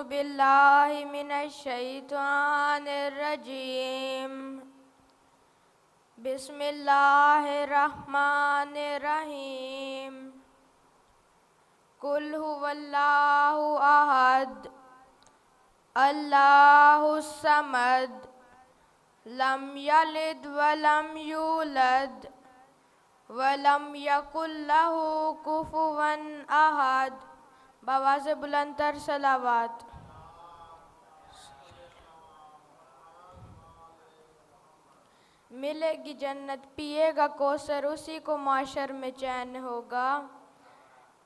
باللہ من الشیطان الرجیم بسم اللہ الرحمن الرحیم قل هو اللہ احد اللہ الصمد لم یلد ولم یولد ولم یکن لہ کفوا احد۔ بآواز بلند تر صلوات۔ ملے گی جنت پیے گا کوثر اسی کو معاشر میں چین ہوگا۔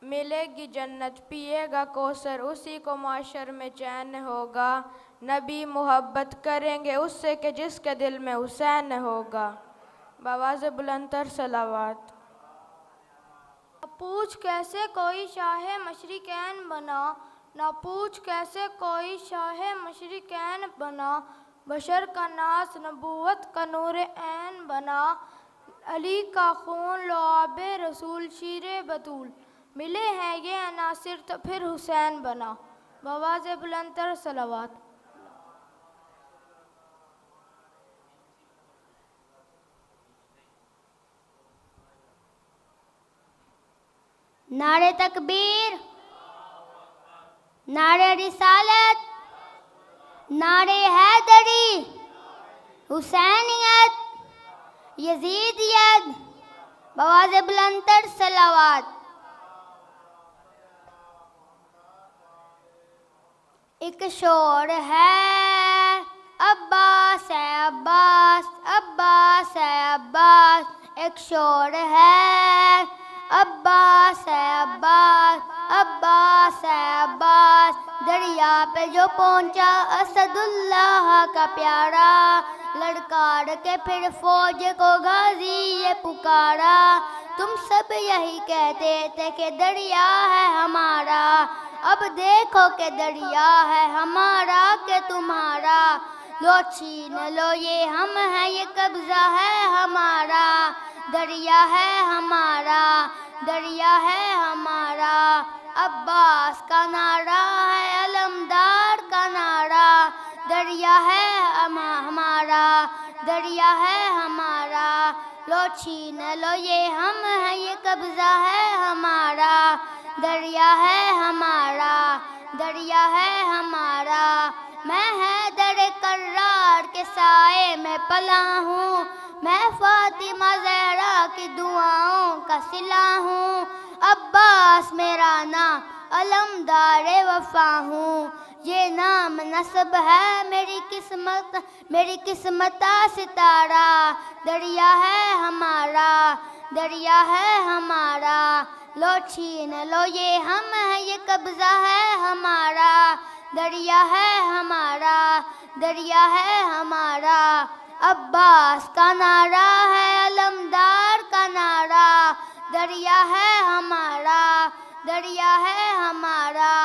ملے گی جنت پیے گا کوثر اسی کو معاشر میں چین ہوگا۔ نبی محبت کریں گے اس سے کہ جس کے دل میں حسین ہوگا۔ بآواز بلند تر صلوات۔ نہ پوچھ کیسے کوئی شاہ مشرقین بنا، نہ پوچھ کیسے کوئی شاہ مشرقین بنا، بشر کا ناز نبوت کا نور عین بنا، علی کا خون لعاب رسول شیر بطول، ملے ہیں یہ عناصر تو پھر حسین بنا۔ بآواز بلند تر صلوات۔ نعرہ تکبیر، نعرہ رسالت، نعرہ حیدری، حسینیت، یزیدیت، بآواز بلند تر صلوات۔ ایک شور ہے عباس ہے عباس، عباس ہے عباس، ایک شور ہے عباس ہے عباس، عباس ہے عباس، دریا پہ جو پہنچا اسد اللہ کا پیارا، لڑکار کے پھر فوج کو غازی یہ پکارا، تم سب یہی کہتے تھے کہ دریا ہے ہمارا، اب دیکھو کہ دریا ہے ہمارا کہ تمہارا، لو چھین لو یہ ہم ہیں یہ قبضہ ہے ہمارا، دریا ہے ہمارا، دریا ہے ہمارا، عباس کا نعرہ ہے علمدار کا نعرہ، دریا ہے ہمارا، دریا ہے ہمارا، لو چھین لو یہ ہم ہیں یہ قبضہ ہے ہمارا، دریا ہے ہمارا، دریا ہے ہمارا، میں حیدر کرار کے سائے میں پلا ہوں، میں فاطمہ زہرا کی دعاؤں کا صلہ ہوں، عباس میرا نام علمدار وفا ہوں، یہ نام نسب ہے میری قسمت ستارہ، دریا ہے ہمارا، دریا ہے ہمارا، لو چھین لو یہ ہم ہیں یہ قبضہ ہے ہمارا، دریا ہے ہمارا، دریا ہے ہمارا، عباس کا نعرہ ہے علمدار کا نعرہ، دریا ہے ہمارا، دریا ہے ہمارا،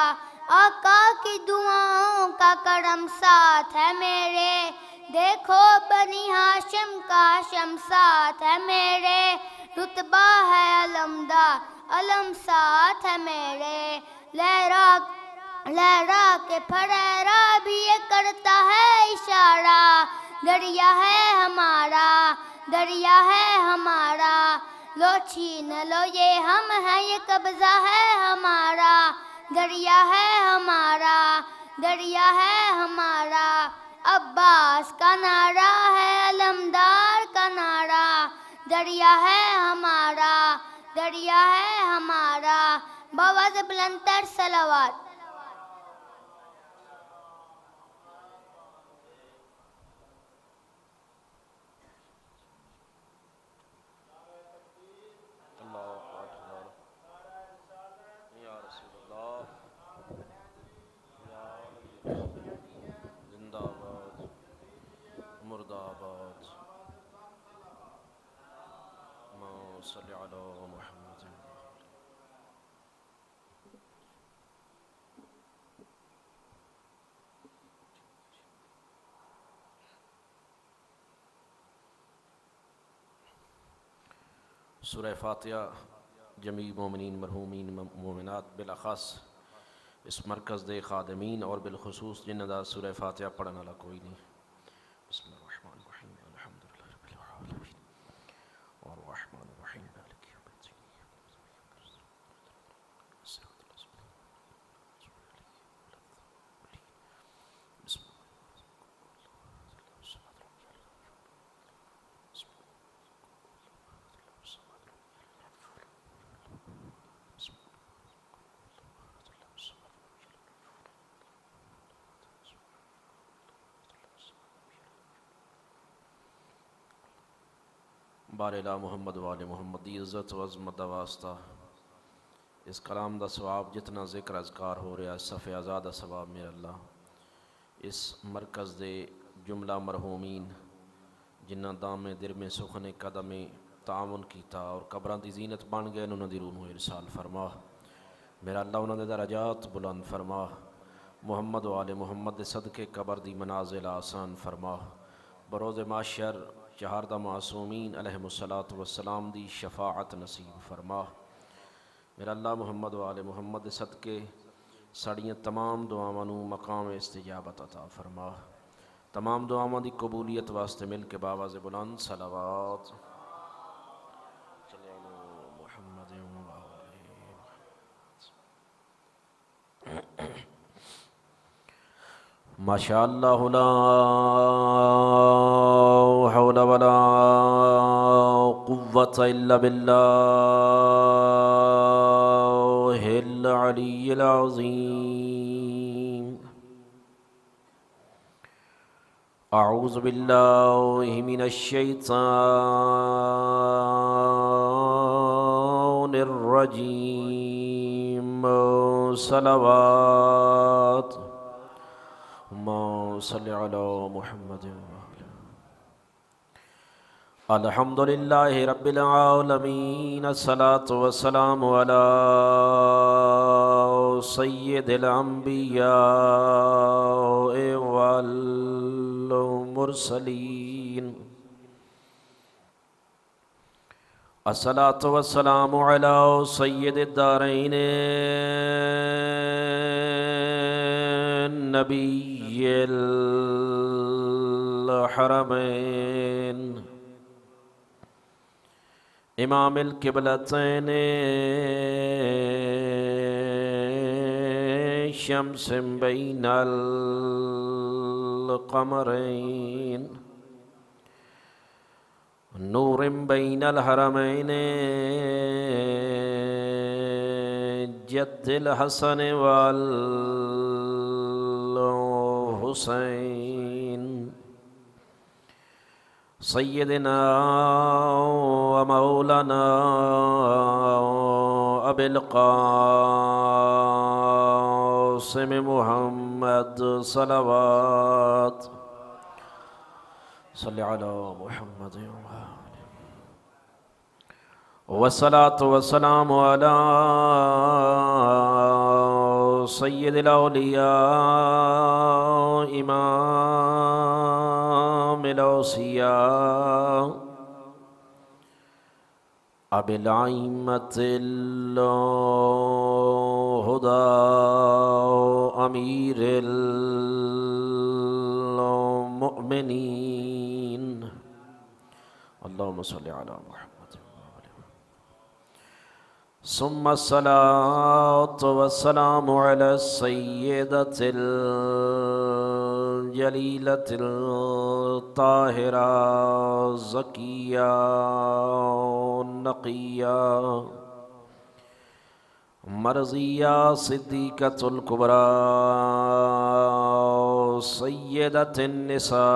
آقا کی دعاؤں کا کرم ساتھ ہے میرے، دیکھو بنی ہاشم کا ہاشم ساتھ ہے میرے، رتبہ ہے علمدار علم ساتھ ہے میرے، لہرا کے پھریرا بھی یہ کرتا ہے اشارہ، دریا ہے ہمارا، دریا ہے ہمارا، لو چھین لو یہ ہم ہیں یہ قبضہ ہے ہمارا، دریا ہے ہمارا، دریا ہے ہمارا، عباس کا نعرہ ہے علمدار کا نعرہ، دریا ہے ہمارا، دریا ہے ہمارا، بآواز بلند تر صلوات۔ زندہ آباد، مرد آباد، اللہم صلی علی محمد۔ سورہ فاتحہ جمیع مومنین مرحومین مومنات بالاخص اس مرکز دے خادمین اور بالخصوص جنہ دا سورہ فاتحہ پڑھن والا کوئی نہیں. بسم اللہ الرحمن الرحیم الحمدللہ رب العالمین الرحمن الرحیم مالک یوم الدین بارلا محمد وال محمد دی عزت و عظمت دا واسطہ اس کلام دا ثواب جتنا ذکر اذکار ہو رہا ہے صفحہ آزاد ثواب میرا اللہ اس مرکز دے جملہ مرحومین جنہ دام درم سخن قدم تعاون کیتا اور قبراں دی زینت بن گئے انہوں دی روح نو ارسال فرما میرا اللہ انہوں دے درجات بلند فرما محمد وال محمد دے صدقے قبر دی منازل آسان فرما بروز معاشر چہاردہ معصومین علیہم الصلاۃ والسلام دی شفاعت نصیب فرما میرا اللہ محمد وآل محمد دے صدقے ساڑیاں تمام دعاواں نو مقام استجابت عطا فرما تمام دعاواں دی قبولیت واسطے مل کے باواز بلند صلوات محمد ماشاء اللہ لا حول ولا قوة الا باللہ العلی العظیم. اعوذ باللہ من الشیطان الرجیم. صلوات اللہم صلی علی محمد. الحمدللہ رب العالمین الصلاة والسلام علی سید الانبیاء والمرسلین. الصلاة والسلام علی سید الدارین نبی الحرمین امام القبلتین شمس بین القمرین نور بین الحرمین جد الحسن والحسین سیدنا و مولانا ابی القاسم محمد صلوات صلی علی محمد والصلاة والسلام علی سید الاولیاء امام الاوصیاء ابی الائمة الہدى امیر المؤمنین. اللہم صلی علی محمد. ثم الصلاة والسلام على السيدة الجليلة الطاهرة الزكية النقية مرضية صديقة الكبرى سيدة النساء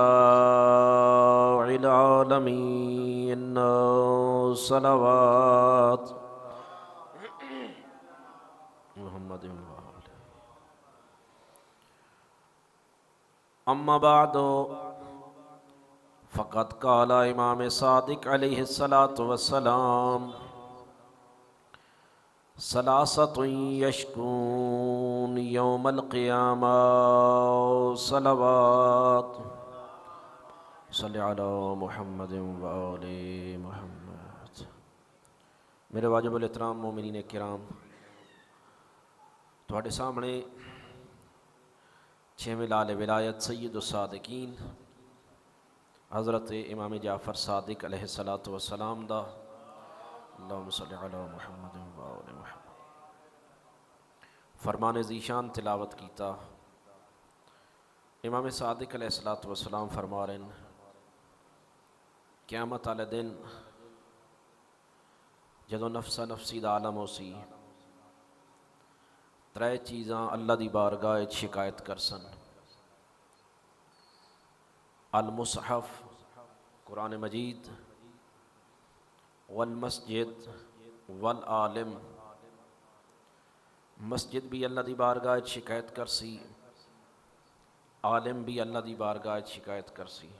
العالمين. صلوات محمد. اما بعد فقد قال امام صادق علیہ الصلاۃ والسلام ثلاثة یشکون یوم القیامہ. صلوات صلی علی محمد وآل محمد. میرے واجب الاحترام مومنین کرام، تواڈے سامنے چھویں لال ولایت سید الصادقین حضرت امام جعفر صادق علیہ الصلاۃ والسلام دا اللہم صلی علی محمد و آل محمد فرمان ذیشان تلاوت کیتا۔ امام صادق علیہ الصلاۃ والسلام فرما رہے ہیں قیامت والے دن جدو نفسا نفسی دا عالم ہو سی، ترے چیزاں اللہ دی بارگاہ شکایت کرسن، المصحف قرآن مجید، والمسجد والعالم۔ مسجد بھی اللہ دی بارگاہ شکایت کرسی، عالم بھی اللہ دی بارگاہ شکایت کرسی،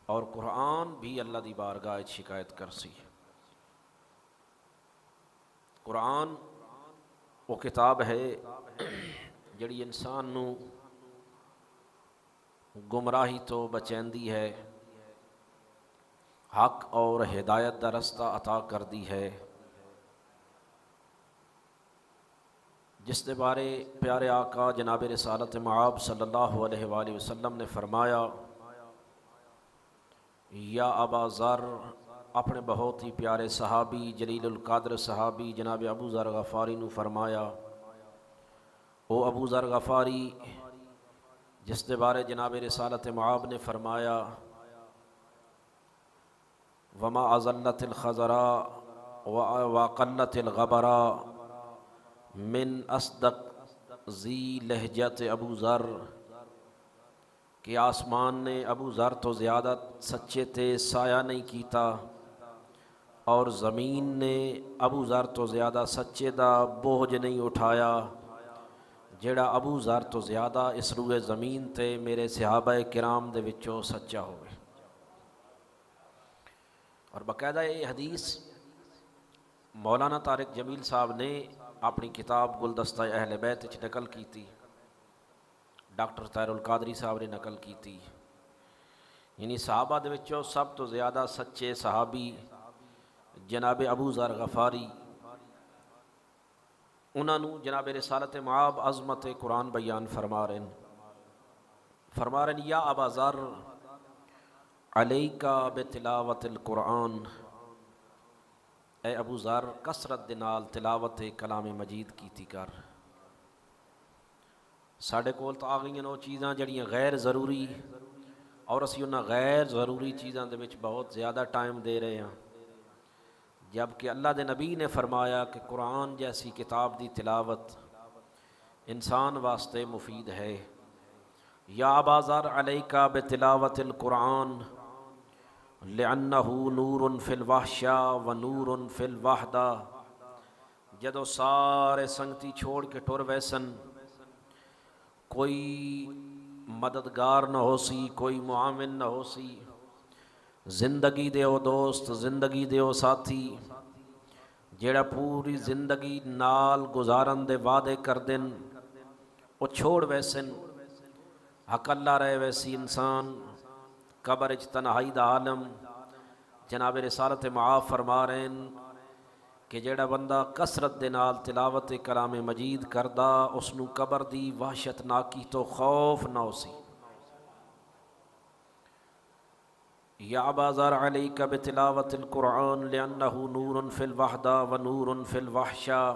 اور قرآن بھی اللہ دی بارگاہ شکایت کرسی۔ قرآن وہ کتاب ہے جڑی انسان نو گمراہی تو بچیندی ہے، حق اور ہدایت دا رستہ عطا کر دی ہے، جس دے بارے پیارے آقا جناب رسالت معاب صلی اللہ علیہ وآلہ وسلم نے فرمایا، یا ابا ذر، اپنے بہت ہی پیارے صحابی جلیل القدر صحابی جناب ابو ذر غفاری نو فرمایا، او ابو ذر غفاری جس دے بارے جناب رسالت معاب نے فرمایا، وما ازلت الخضراء وقلت الغبراء من اصدق ذی لہجت ابو ذر، کہ آسمان نے ابو ذر تو زیادہ سچے تے سایہ نہیں کیتا، اور زمین نے ابو ذر تو زیادہ سچے دا بوجھ نہیں اٹھایا، جیڑا ابو ذر تو زیادہ اس روئے زمین تے میرے صحابہ کرام دے وچوں سچا ہوئے۔ اور باقاعدہ یہ حدیث مولانا طارق جمیل صاحب نے اپنی کتاب گلدستہ اہل بیت وچ نقل کی تھی، ڈاکٹر طاہر القادری صاحب نے نقل کی تھی، یعنی صحابہ دے وچوں سب تو زیادہ سچے صحابی جناب ابو ذر غفاری، انہاں نو جناب رسالت معاب عظمت قرآن بیان فرما رہے ہیں، یا ابا ذر علیکا بتلاوت القرآن، اے ابو ذر کثرت دے نال تلاوت کلام مجید کیتی کر۔ ساڈے کول تو آ گئیاں وہ چیزاں جڑیاں غیر ضروری، اور اسی انہاں غیر ضروری چیزاں دے وچ بہت زیادہ ٹائم دے رہے ہیں، جبکہ اللہ دے نبی نے فرمایا کہ قرآن جیسی کتاب دی تلاوت انسان واسطے مفید ہے۔ یا ابا ذر علیکا بتلاوت القرآن لأنہ نور فی الوحشہ و نور فی الوحدہ، جدو سارے سنگتی چھوڑ کے ٹر ویسن، کوئی مددگار نہ ہو سی، کوئی معاون نہ ہو سی، زندگی دے او دوست، زندگی دے او ساتھی، جیڑا پوری زندگی نال گزارن دے وعدے کر دن، او چھوڑ ویسن، اکلا رہے ویسی انسان، قبر اچ تنہائی دا عالم۔ جناب رسالت معاف فرما رہے ہیں کہ جیڑا بندہ کثرت دے نال تلاوت کلام مجید کردا، اس نو قبر دی وحشت ناکی تو خوف نہ ہو سی۔ یا ابا ذر علیک بتلاوت القرآن لأنہ نور فی الوحدہ و نور فی الوحشہ،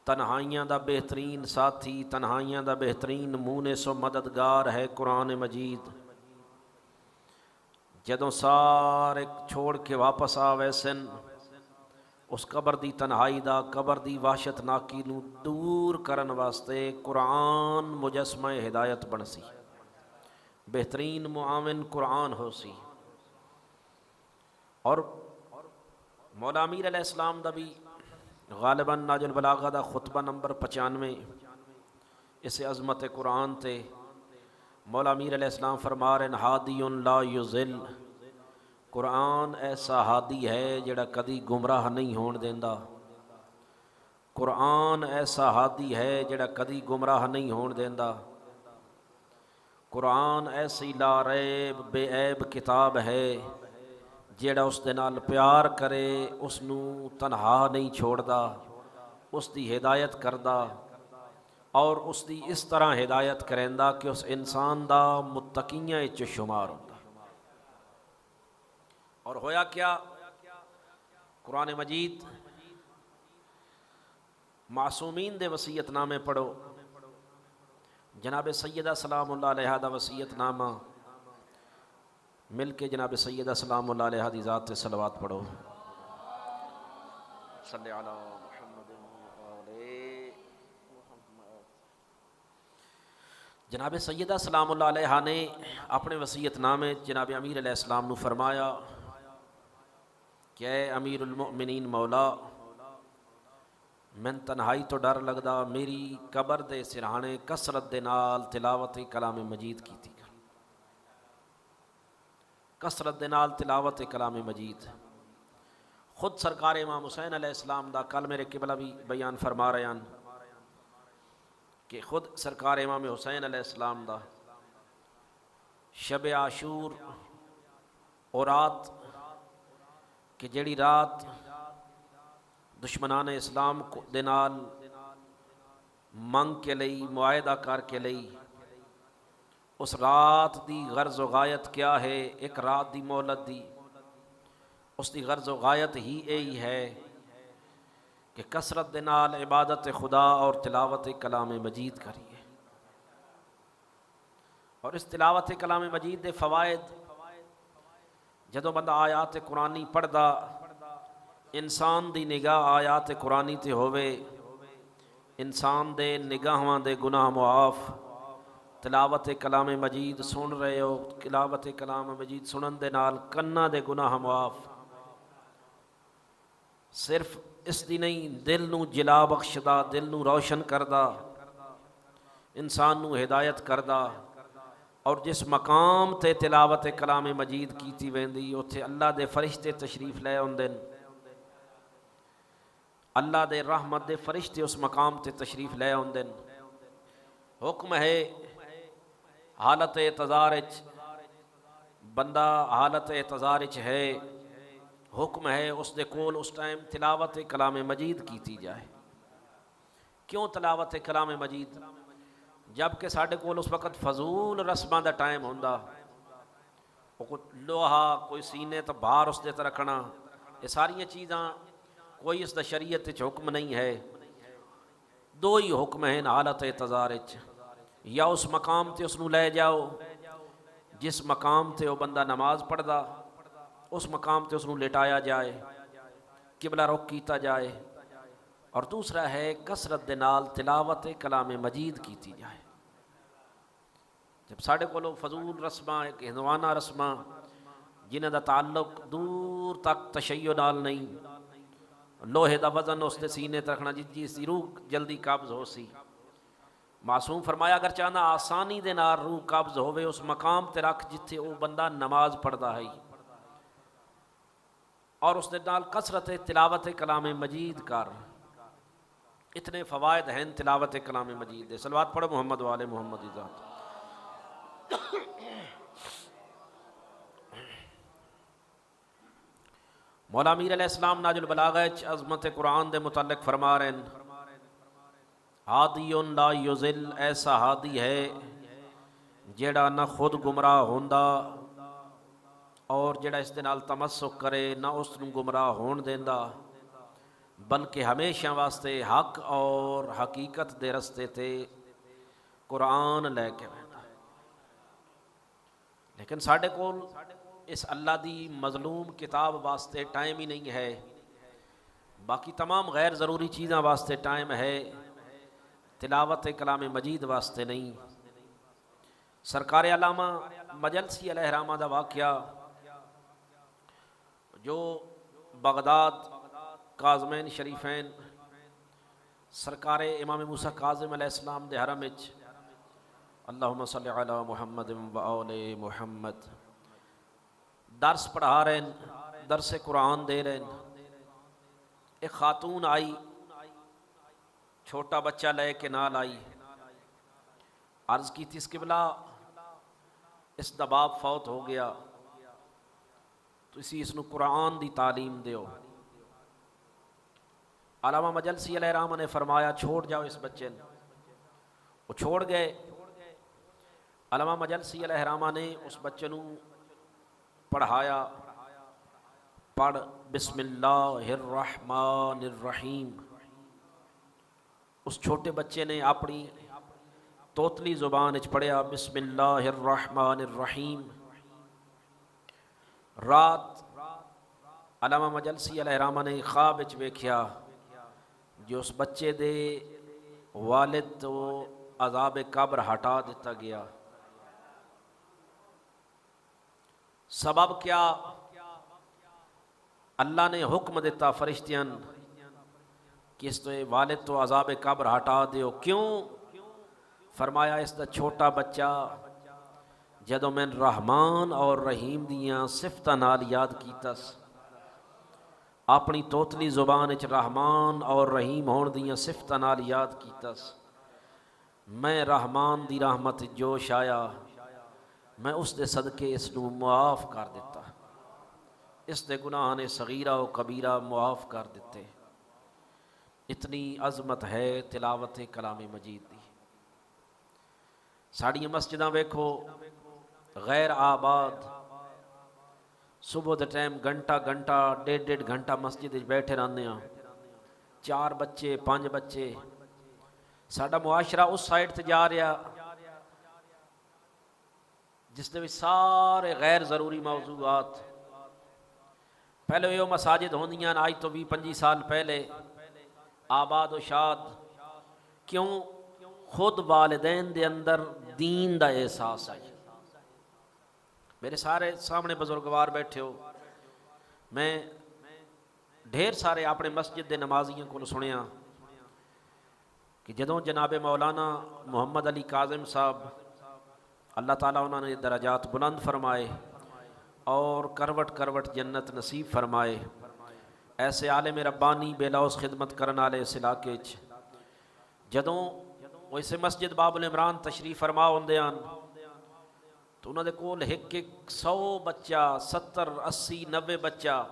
تنہائیاں دا بہترین ساتھی، تنہائیاں دا بہترین مونس و مددگار ہے قرآن مجید۔ جدوں سارے چھوڑ کے واپس آ ویسن، اس قبر دی تنہائی دا، قبر دی وحشت ناکی نو دور کرن واسطے قرآن مجسمہ ہدایت بن سی، بہترین معاون قرآن ہو سی۔ اور مولا امیر علیہ السلام دا بھی غالباً ناج البلاغہ دا خطبہ نمبر 95 اس عظمت قرآن تے مولا امیر علیہ السلام فرما رہے ہیں، ہادی لا یضل، قرآن ایسا ہادی ہے جڑا کدی گمراہ نہیں ہون دیندا، قرآن ایسا ہادی ہے جڑا کدی گمراہ نہیں ہون دیندا، قرآن ایسی لا ریب بے عیب کتاب ہے، جیڑا اس دے نال پیار کرے اس نو تنہا نہیں چھوڑدا، اس دی ہدایت کردہ اور اس دی اس طرح ہدایت کریندا کہ اس انسان دا متقیاں وچ شمار ہوندا۔ اور ہویا کیا؟ قرآن مجید معصومین دے وصیت نامے پڑھو، جناب سیدہ سلام اللہ علیہ دا وصیت نامہ مل کے جناب سیدہ سلام اللہ علیہ دی ذات سے صلوات پڑھو۔ صلی علی محمد وآلہ محمد۔ جناب سیدہ سلام اللہ علیہ نے اپنے وصیت نامے جناب امیر علیہ السلام نو فرمایا کہ اے امیر المؤمنین مولا، میں تنہائی تو ڈر لگدا میری قبر دے سرہانے کثرت دے نال تلاوت کلام مجید کیتی کر، کثرت دے نال تلاوت کلام مجید۔ خود سرکار امام حسین علیہ السلام دا کل میرے قبلہ بھی بیان فرما رہے ہیں کہ خود سرکار امام حسین علیہ السلام دا شب عاشور اور رات کہ جیڑی رات دشمنان اسلام دے نال منگ کے لئی معاہدہ کر کے لئی، اس رات دی غرض و غایت کیا ہے؟ ایک رات دی مہلت دی، اس دی غرض و غایت ہی یہی ہے کہ کثرت دے نال عبادت خدا اور تلاوت کلام مجید کریے۔ اور اس تلاوت کلام مجید دے فوائد، جدوں بندہ آیات قرآنی پڑھدا، انسان دی نگاہ آیات قرآنی تے ہووے، انسان دے نگاہاں دے گناہ معاف۔ تلاوت کلام مجید سن رہے ہو، تلاوت کلام مجید سنن دے نال کناں دے گناہ معاف۔ صرف اس دی نہیں، دل نو جلا بخشدا، دل نو روشن کردا، انسان نو ہدایت کردا۔ اور جس مقام تے تلاوت کلام مجید کیتی ویندی، اوتھے اللہ دے فرشتے تشریف لے آندے، اللہ دے رحمت دے فرشتے اس مقام تے تشریف لے آندے۔ حکم ہے حالت اعتذار وچ، بندہ حالت اعتذار وچ ہے، حکم ہے اس دے کول اس ٹائم تلاوت کلام مجید کیتی جائے۔ کیوں تلاوت کلام مجید؟ جبکہ ساڈے کول اس وقت فضول رسماں دا ٹائم ہوندا، کوئی لوہا، کوئی سینے تو باہر اس دے تے رکھنا، یہ ساریاں چیزاں کوئی اس دا شریعت وچ حکم نہیں ہے۔ دو ہی حکم ہیں حالت اعتذار وچ، یا اس مقام تے اس نو لے جاؤ جس مقام تے وہ بندہ نماز پڑھدا، اس مقام تے اس نو لٹایا جائے، قبلہ رخ کیتا جائے، اور دوسرا ہے کثرت دے نال تلاوت کلام مجید کیتی جائے۔ جب ساڈے کولو فضول رسماں، ایک ہندوانہ رسماں جنہاں دا تعلق دور تک تشیع نال نہیں، لوہے دا وزن اس دے سینے تے رکھنا جس دی روح جلدی قبض ہو سی۔ معصوم فرمایا اگر چاہنا آسانی دے نال روح قبض ہوئے، اس مقام تے رکھ جتھے وہ بندہ نماز پڑھدا ہے، اور اس دے نال کثرت تلاوت کلام مجید کر۔ اتنے فوائد ہیں تلاوت کلام مجید دے۔ صلوات پڑھو محمد وآل محمد دی ذات۔ مولا امیر علیہ السلام ناج البلاغہ عظمت قرآن دے متعلق فرما رہے ہیں، ہادی لا یضل، ایسا ہادی ہے جیڑا نہ خود گمراہ ہوندا اور جیڑا اس دے نال تمسک کرے نہ اس نو گمراہ ہون دیندا، بلکہ ہمیشہ واسطے حق اور حقیقت دے رستے تے قرآن لے کے ویندا۔ لیکن ساڈے کول اس اللہ دی مظلوم کتاب واسطے ٹائم ہی نہیں ہے، باقی تمام غیر ضروری چیزاں واسطے ٹائم ہے، تلاوت کلام مجید واسطے نہیں۔ سرکار علامہ مجلسی علیہ الرحمہ دا واقعہ جو بغداد کاظمین شریفین سرکار امام موسیٰ کاظم علیہ السلام دے حرم وچ، اللہم صلی علی محمد و آل محمد، درس پڑھا رہے ہیں، درس قرآن دے رہے ہیں۔ ایک خاتون آئی، چھوٹا بچہ لے کے نال آئی، عرض کی تھی اس قبلہ اس دا باپ فوت ہو گیا، تو اسی اس نو قرآن دی تعلیم دیو۔ علامہ مجلسی علیہ الرحمہ نے فرمایا چھوڑ جاؤ اس بچے نے، وہ چھوڑ گئے۔ علامہ مجلسی علیہ الرحمہ نے اس بچے نو پڑھایا، پڑھ بسم اللہ الرحمن الرحیم۔ اس چھوٹے بچے نے اپنی توتلی زبان وچ پڑھیا بسم اللہ الرحمن الرحیم۔ رات علامہ مجلسی علیہ الرحمہ نے خواب وچ ویکھیا جو اس بچے دے والد تو عذاب قبر ہٹا دیتا گیا۔ سبب کیا؟ اللہ نے حکم دیتا فرشتیاں کہ اس والد تو عذاب قبر ہٹا دیو۔ کیوں؟ فرمایا اس دا چھوٹا بچہ جدوں میں رحمان اور رحیم دیاں صفتاں نال یاد کیتا اپنی توتلی زبان وچ رحمان اور رحیم ہون دیاں صفتاں نال یاد کیتا، میں رحمان دی رحمت جوش آیا، میں اس دے صدقے اس نو معاف کر دیتا، اس دے گناہ نے صغیرہ و کبیرہ معاف کر دیتے۔ اتنی عظمت ہے تلاوت کلام مجید دی۔ ساڑی مسجداں ویکھو غیر آباد، صبح دے ٹائم گھنٹہ گھنٹہ ڈیڑھ ڈیڑھ گھنٹہ مسجد وچ بیٹھے رہندے ہاں، 4 بچے 5 بچے۔ ساڈا معاشرہ اس سائڈ تے جا رہا جس دے وچ سارے غیر ضروری موضوعات، پہلے یہ مساجد ہوندیاں آج تو 20-25 سال پہلے آباد و شاد، کیوں؟ خود والدین دے اندر دین دا احساس ہے۔ میرے سارے سامنے بزرگوار بیٹھے ہو، میں ڈھیر سارے اپنے مسجد دے نمازیوں کو سنیا کہ جدوں جناب مولانا محمد علی کاظم صاحب اللہ تعالیٰ انہوں نے درجات بلند فرمائے اور کروٹ کروٹ جنت نصیب فرمائے، ایسے عالم ربانی بے لوث خدمت کرن والے اس علاقے چ جدوں وہ اسے مسجد باب العمران تشریف فرما ہوندے ہن تو انہوں دے کول 100 بچہ 70 80 90 بچہ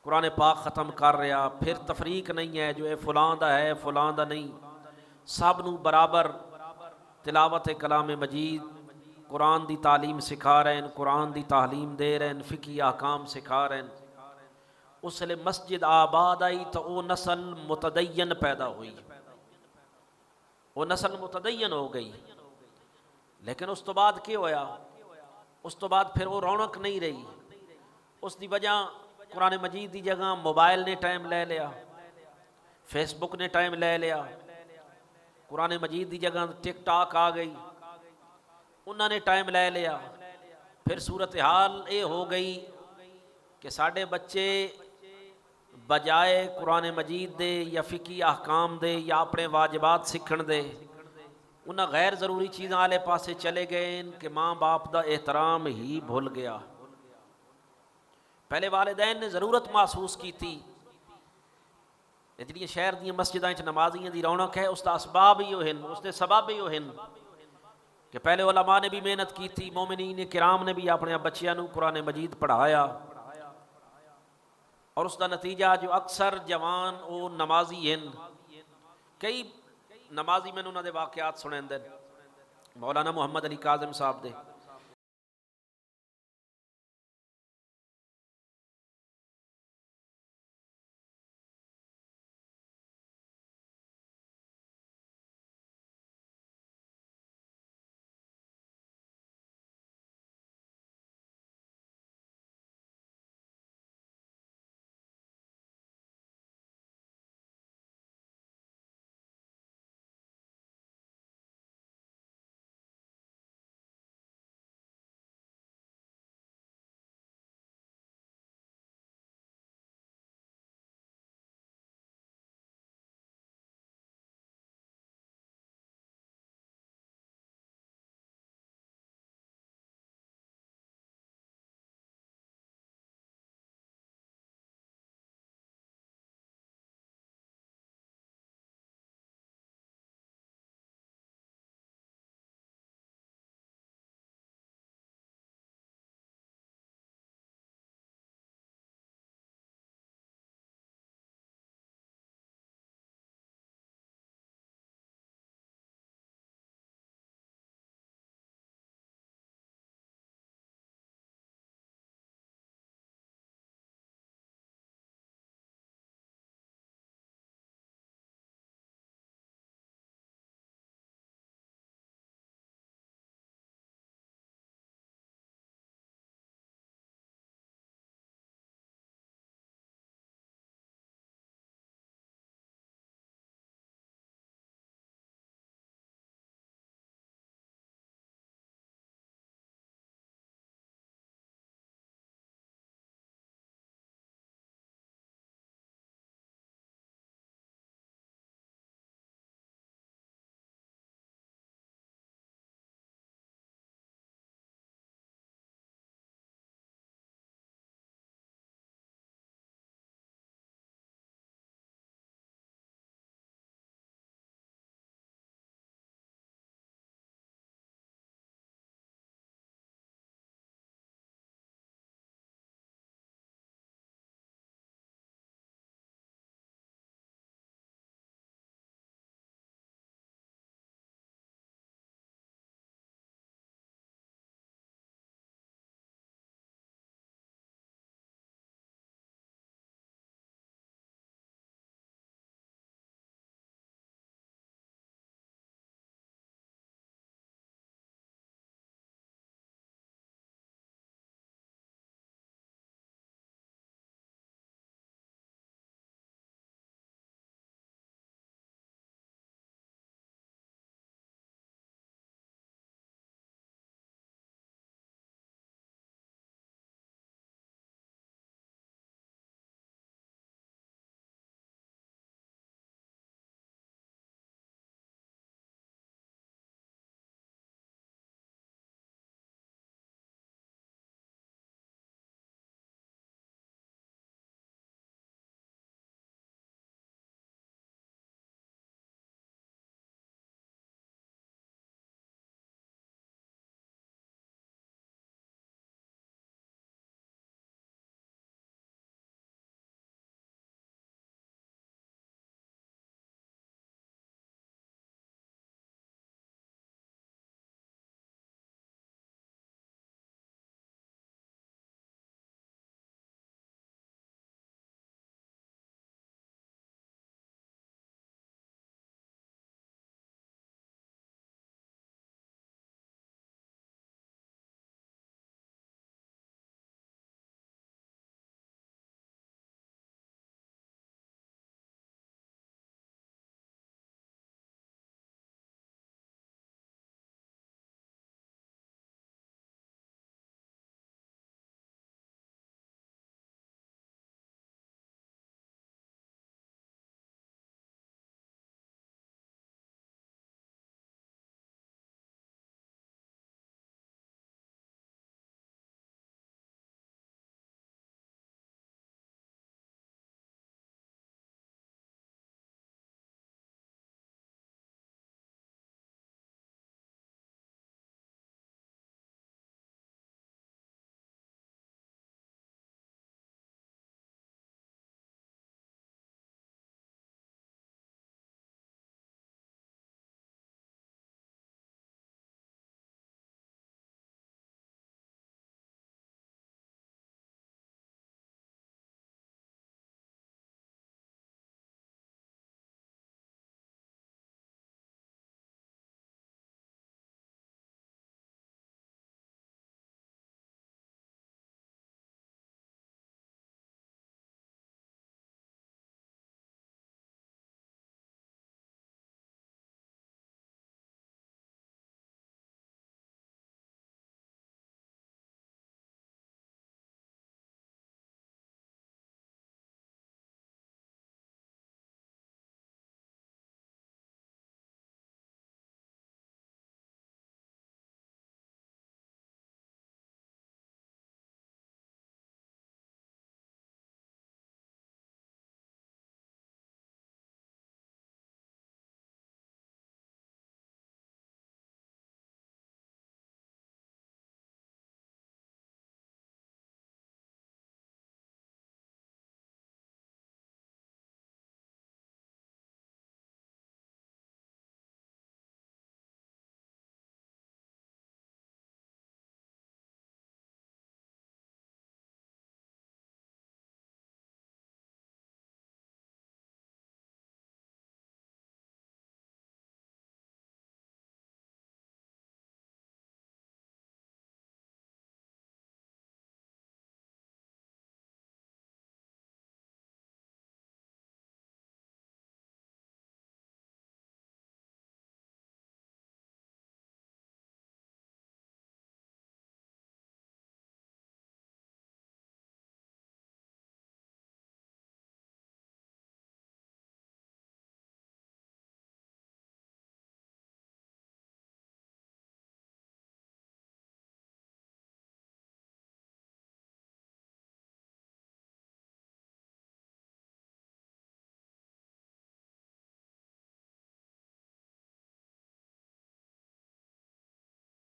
قرآن پاک ختم کر رہا، پھر تفریق نہیں ہے جو اے فلاں دا ہے فلاں دا نہیں، سب نو برابر تلاوت کلام مجید قرآن دی تعلیم سکھا رہے ہیں، قرآن دی تعلیم دے رہے ہیں، فقہی احکام سکھا رہے ہیں۔ اس لئے مسجد آباد آئی تو وہ نسل متدین پیدا ہوئی، وہ نسل متدین ہو گئی، لیکن اس تو بعد کیا ہویا؟ اس تو بعد پھر وہ رونق نہیں رہی۔ اس دی وجہ قرآن مجید دی جگہ موبائل نے ٹائم لے لیا، فیس بک نے ٹائم لے لیا، قرآن مجید دی جگہ ٹک ٹاک آ گئی، انہوں نے ٹائم لے لیا۔ پھر صورتحال یہ ہو گئی کہ ساڑھے بچے بجائے قرآن مجید دے یا فقہی احکام دے یا اپنے واجبات سکھن دے انہاں غیر ضروری چیزاں والے پاسے چلے گئے کہ ماں باپ دا احترام ہی بھول گیا۔ پہلے والدین نے ضرورت محسوس کی تھی، جڑی شہر دی مسجداں وچ نمازیاں دی رونق ہے اس دا اسباب ہی ہوہن، اس دے سبب ہی ہوہن کہ پہلے علماء نے بھی محنت کی تھی، مومنین کرام نے بھی اپنے بچیاں نو قرآن مجید پڑھایا، اور اس دا نتیجہ جو اکثر جوان او نمازی ہیں۔ کئی نمازی میں انہوں نے واقعات سنے اندر مولانا محمد علی کاظم صاحب دے